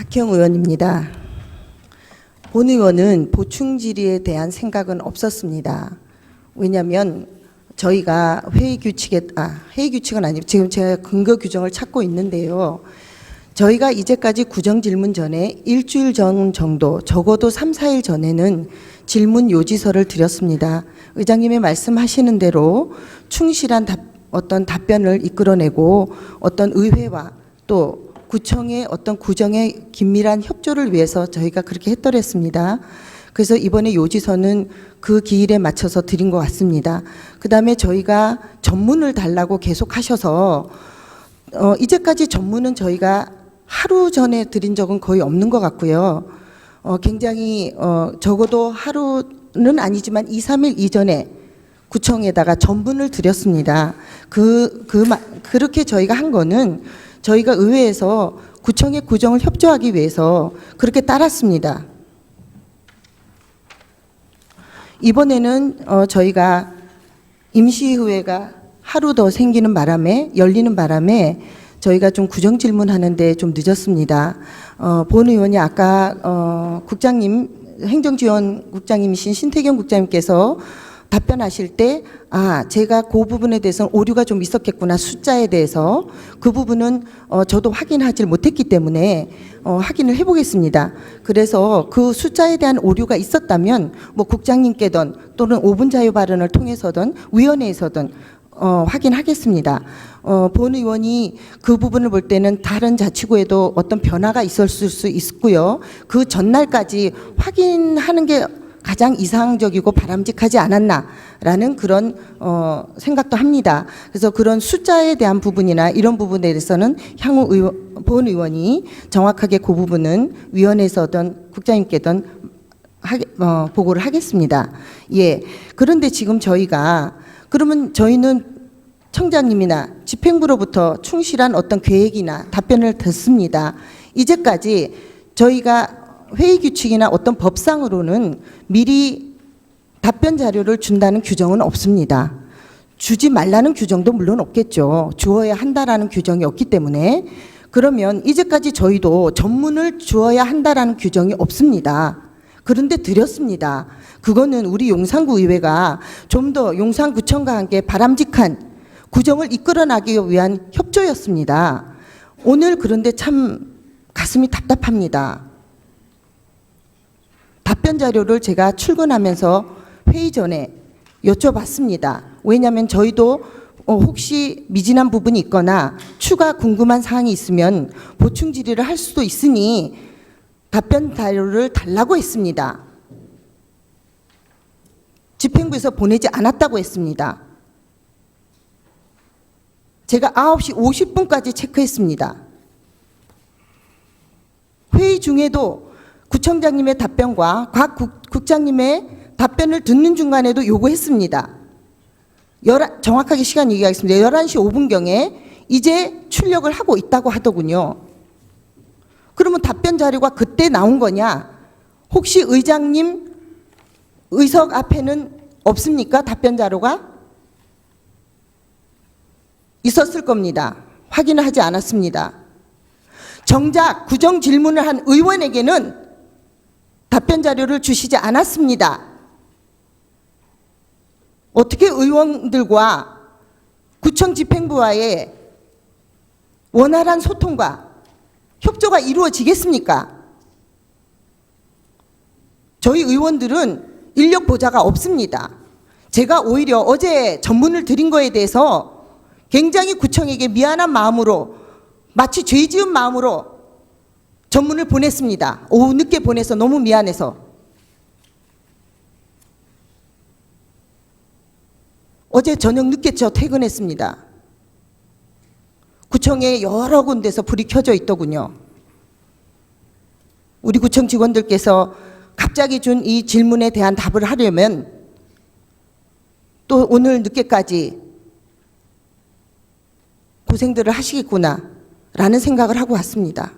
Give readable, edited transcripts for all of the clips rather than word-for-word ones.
박형 의원입니다. 본 의원은 보충 질의에 대한 생각은 없었습니다. 왜냐하면 저희가 회의 규칙은 아니고 지금 제가 근거 규정을 찾고 있는데요. 저희가 이제까지 구정 질문 전에 일주일 전 정도, 적어도 3, 4일 전에는 질문 요지서를 드렸습니다. 의장님이 말씀하시는 대로 충실한 어떤 답변을 이끌어내고 어떤 의회와 또 구청의 어떤 구정의 긴밀한 협조를 위해서 저희가 그렇게 했더랬습니다. 그래서 이번에 요지서는 그 기일에 맞춰서 드린 것 같습니다. 그 다음에 저희가 전문을 달라고 계속 하셔서 이제까지 전문은 저희가 하루 전에 드린 적은 거의 없는 것 같고요. 굉장히 적어도 하루는 아니지만 2, 3일 이전에 구청에다가 전문을 드렸습니다. 그렇게 저희가 한 거는 저희가 의회에서 구청의 구정을 협조하기 위해서 그렇게 따랐습니다. 이번에는 저희가 임시의회가 하루 더 생기는 바람에 열리는 바람에 저희가 좀 구정 질문하는데 좀 늦었습니다. 본 의원이 아까 국장님 행정지원국장님이신 신태경 국장님께서 답변하실 때 제가 그 부분에 대해서는 오류가 좀 있었겠구나, 숫자에 대해서 그 부분은 저도 확인하지 못했기 때문에 확인을 해보겠습니다. 그래서 그 숫자에 대한 오류가 있었다면 뭐 국장님께든 또는 5분 자유 발언을 통해서든 위원회에서든 확인하겠습니다. 본 의원이 그 부분을 볼 때는 다른 자치구에도 어떤 변화가 있었을 수 있고요. 그 전날까지 확인하는 게 가장 이상적이고 바람직하지 않았나라는 그런 생각도 합니다. 그래서 그런 숫자에 대한 부분이나 이런 부분에 대해서는 향후 본 의원이 정확하게 그 부분은 위원회에서든 국장님께든 보고를 하겠습니다. 예. 그런데 지금 그러면 저희는 청장님이나 집행부로부터 충실한 어떤 계획이나 답변을 듣습니다. 이제까지 저희가 회의 규칙이나 어떤 법상으로는 미리 답변 자료를 준다는 규정은 없습니다. 주지 말라는 규정도 물론 없겠죠. 주어야 한다라는 규정이 없기 때문에. 그러면 이제까지 저희도 전문을 주어야 한다라는 규정이 없습니다. 그런데 드렸습니다. 그거는 우리 용산구 의회가 좀 더 용산구청과 함께 바람직한 구정을 이끌어나기 위한 협조였습니다. 오늘 그런데 참 가슴이 답답합니다. 답변 자료를 제가 출근하면서 회의 전에 여쭤봤습니다. 왜냐하면 저희도 혹시 미진한 부분이 있거나 추가 궁금한 사항이 있으면 보충 질의를 할 수도 있으니 답변 자료를 달라고 했습니다. 집행부에서 보내지 않았다고 했습니다. 제가 9시 50분까지 체크했습니다. 회의 중에도 구청장님의 답변과 곽 국장님의 답변을 듣는 중간에도 요구했습니다. 정확하게 시간 얘기하겠습니다. 11시 5분경에 이제 출력을 하고 있다고 하더군요. 그러면 답변 자료가 그때 나온 거냐? 혹시 의장님 의석 앞에는 없습니까? 답변 자료가? 있었을 겁니다. 확인을 하지 않았습니다. 정작 구정 질문을 한 의원에게는 답변 자료를 주시지 않았습니다. 어떻게 의원들과 구청 집행부와의 원활한 소통과 협조가 이루어지겠습니까? 저희 의원들은 인력 보좌가 없습니다. 제가 오히려 어제 전문을 드린 거에 대해서 굉장히 구청에게 미안한 마음으로, 마치 죄 지은 마음으로 전문을 보냈습니다. 오후 늦게 보내서 너무 미안해서. 어제 저녁 늦게 퇴근했습니다. 구청에 여러 군데서 불이 켜져 있더군요. 우리 구청 직원들께서 갑자기 준 이 질문에 대한 답을 하려면 또 오늘 늦게까지 고생들을 하시겠구나 라는 생각을 하고 왔습니다.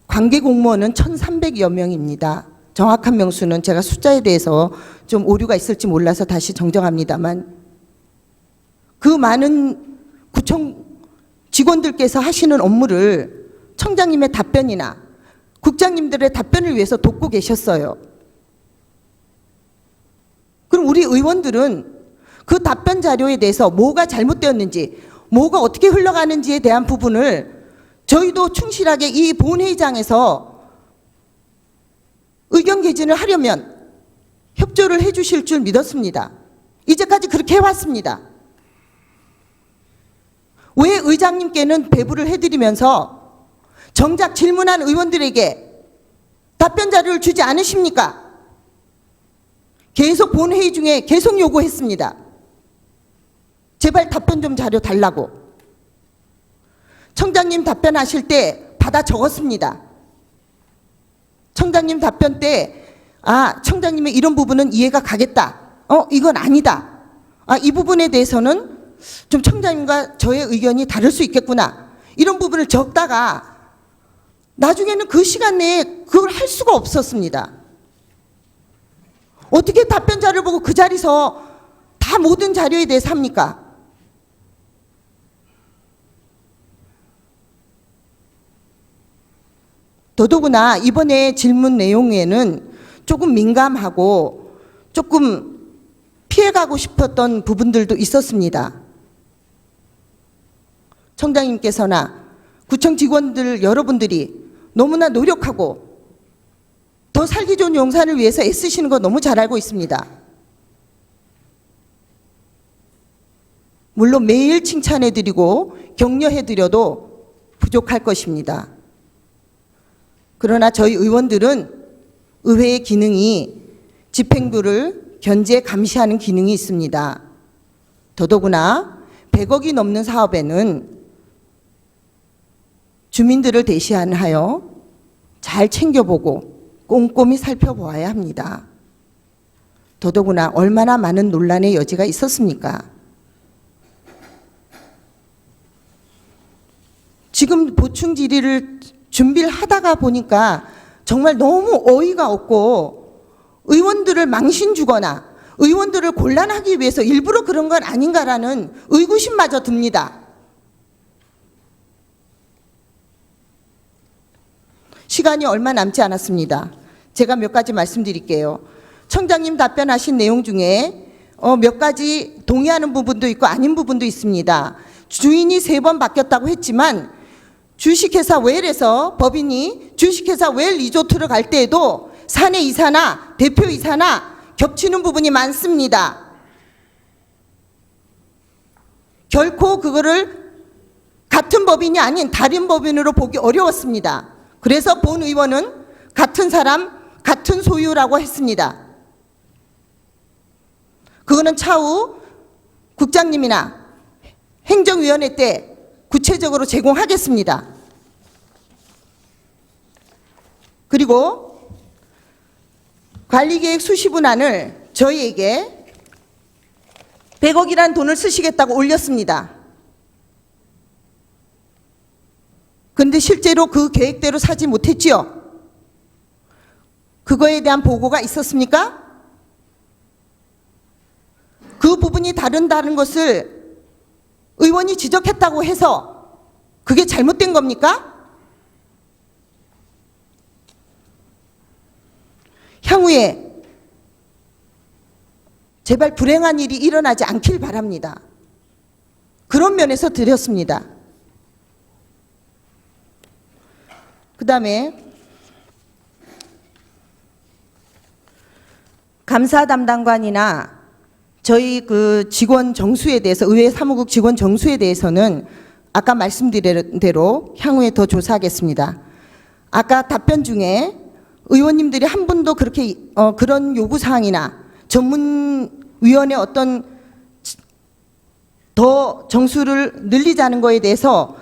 관계 공무원은 1,300여 명입니다. 정확한 명수는 제가 숫자에 대해서 좀 오류가 있을지 몰라서 다시 정정합니다만 그 많은 구청 직원들께서 하시는 업무를 청장님의 답변이나 국장님들의 답변을 위해서 돕고 계셨어요. 그럼 우리 의원들은 그 답변 자료에 대해서 뭐가 잘못되었는지, 뭐가 어떻게 흘러가는지에 대한 부분을 저희도 충실하게 이 본회의장에서 의견 개진을 하려면 협조를 해 주실 줄 믿었습니다. 이제까지 그렇게 해왔습니다. 왜 의장님께는 배부를 해드리면서 정작 질문한 의원들에게 답변 자료를 주지 않으십니까? 계속 본회의 중에 계속 요구했습니다. 제발 답변 좀 자료 달라고. 청장님 답변하실 때 받아 적었습니다. 청장님 답변 때 청장님의 이런 부분은 이해가 가겠다. 이건 아니다. 이 부분에 대해서는 좀 청장님과 저의 의견이 다를 수 있겠구나. 이런 부분을 적다가 나중에는 그 시간 내에 그걸 할 수가 없었습니다. 어떻게 답변 자료를 보고 그 자리에서 다 모든 자료에 대해서 합니까? 더더구나 이번에 질문 내용에는 조금 민감하고 조금 피해가고 싶었던 부분들도 있었습니다. 청장님께서나 구청 직원들 여러분들이 너무나 노력하고 더 살기 좋은 용산을 위해서 애쓰시는 거 너무 잘 알고 있습니다. 물론 매일 칭찬해드리고 격려해드려도 부족할 것입니다. 그러나 저희 의원들은 의회의 기능이 집행부를 견제 감시하는 기능이 있습니다. 더더구나 100억이 넘는 사업에는 주민들을 대신하여 잘 챙겨보고 꼼꼼히 살펴보아야 합니다. 더더구나 얼마나 많은 논란의 여지가 있었습니까? 지금 보충 질의를 준비를 하다가 보니까 정말 너무 어이가 없고 의원들을 망신 주거나 의원들을 곤란하기 위해서 일부러 그런 건 아닌가라는 의구심마저 듭니다. 시간이 얼마 남지 않았습니다. 제가 몇 가지 말씀드릴게요. 청장님 답변하신 내용 중에 몇 가지 동의하는 부분도 있고 아닌 부분도 있습니다. 주인이 3번 바뀌었다고 했지만 주식회사 웰에서 법인이 주식회사 웰 리조트를 갈 때에도 사내 이사나 대표 이사나 겹치는 부분이 많습니다. 결코 그거를 같은 법인이 아닌 다른 법인으로 보기 어려웠습니다. 그래서 본 의원은 같은 사람, 같은 소유라고 했습니다. 그거는 차후 국장님이나 행정위원회 때 구체적으로 제공하겠습니다. 그리고 관리계획 수시분안을 저희에게 100억이란 돈을 쓰시겠다고 올렸습니다. 그런데 실제로 그 계획대로 사지 못했지요? 그거에 대한 보고가 있었습니까? 그 부분이 다른 것을 의원이 지적했다고 해서 그게 잘못된 겁니까? 향후에 제발 불행한 일이 일어나지 않길 바랍니다. 그런 면에서 드렸습니다. 그 다음에 감사 담당관이나 저희 그 직원 정수에 대해서 의회 사무국 직원 정수에 대해서는 아까 말씀드린 대로 향후에 더 조사하겠습니다. 아까 답변 중에 의원님들이 한 분도 그렇게 그런 요구사항이나 전문위원회 어떤 더 정수를 늘리자는 거에 대해서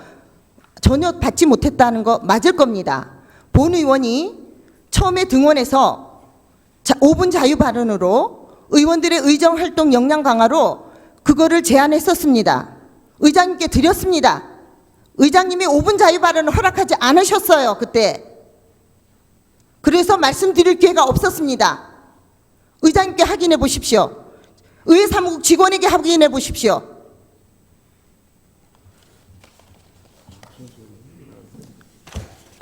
전혀 받지 못했다는 거 맞을 겁니다. 본 의원이 처음에 등원해서 5분 자유 발언으로 의원들의 의정 활동 역량 강화로 그거를 제안했었습니다. 의장님께 드렸습니다. 의장님이 5분 자유 발언을 허락하지 않으셨어요, 그때. 그래서 말씀드릴 기회가 없었습니다. 의장님께 확인해 보십시오. 의회 사무국 직원에게 확인해 보십시오.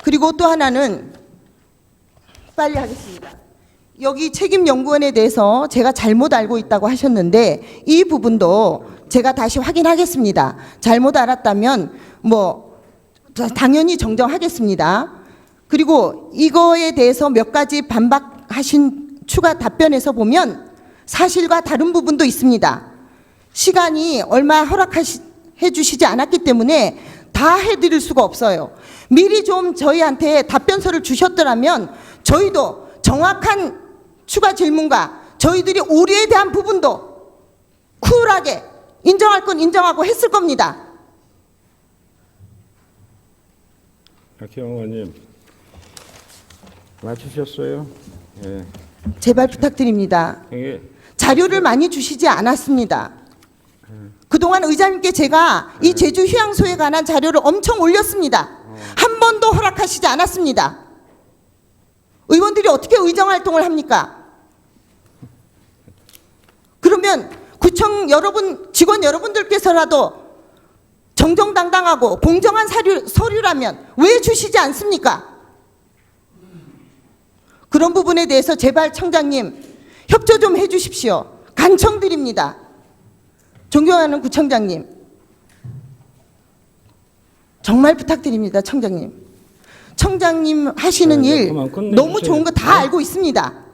그리고 또 하나는 빨리 하겠습니다. 여기 책임연구원에 대해서 제가 잘못 알고 있다고 하셨는데 이 부분도 제가 다시 확인하겠습니다. 잘못 알았다면 뭐 당연히 정정하겠습니다. 그리고 이거에 대해서 몇 가지 반박하신 추가 답변에서 보면 사실과 다른 부분도 있습니다. 시간이 얼마 허락해 주시지 않았기 때문에 다 해드릴 수가 없어요. 미리 좀 저희한테 답변서를 주셨더라면 저희도 정확한 추가 질문과 저희들이 오류에 대한 부분도 쿨하게 인정할 건 인정하고 했을 겁니다. 박혜영 의원님 맞추셨어요? 예. 제발 부탁드립니다. 이게 자료를 많이 주시지 않았습니다. 그동안 의장님께 제가 이 제주 휴양소에 관한 자료를 엄청 올렸습니다. 한 번도 허락하시지 않았습니다. 의원들이 어떻게 의정활동을 합니까? 그러면 구청 여러분, 직원 여러분들께서라도 정정당당하고 공정한 서류라면 왜 주시지 않습니까? 그런 부분에 대해서 제발 청장님 협조 좀 해주십시오. 간청드립니다. 존경하는 구청장님, 정말 부탁드립니다. 청장님. 청장님 하시는 일 너무 좋은 거 다 알고 있습니다.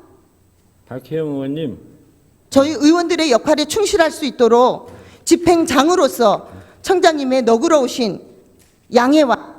박혜영 의원님, 저희 의원들의 역할에 충실할 수 있도록 집행장으로서 청장님의 너그러우신 양해와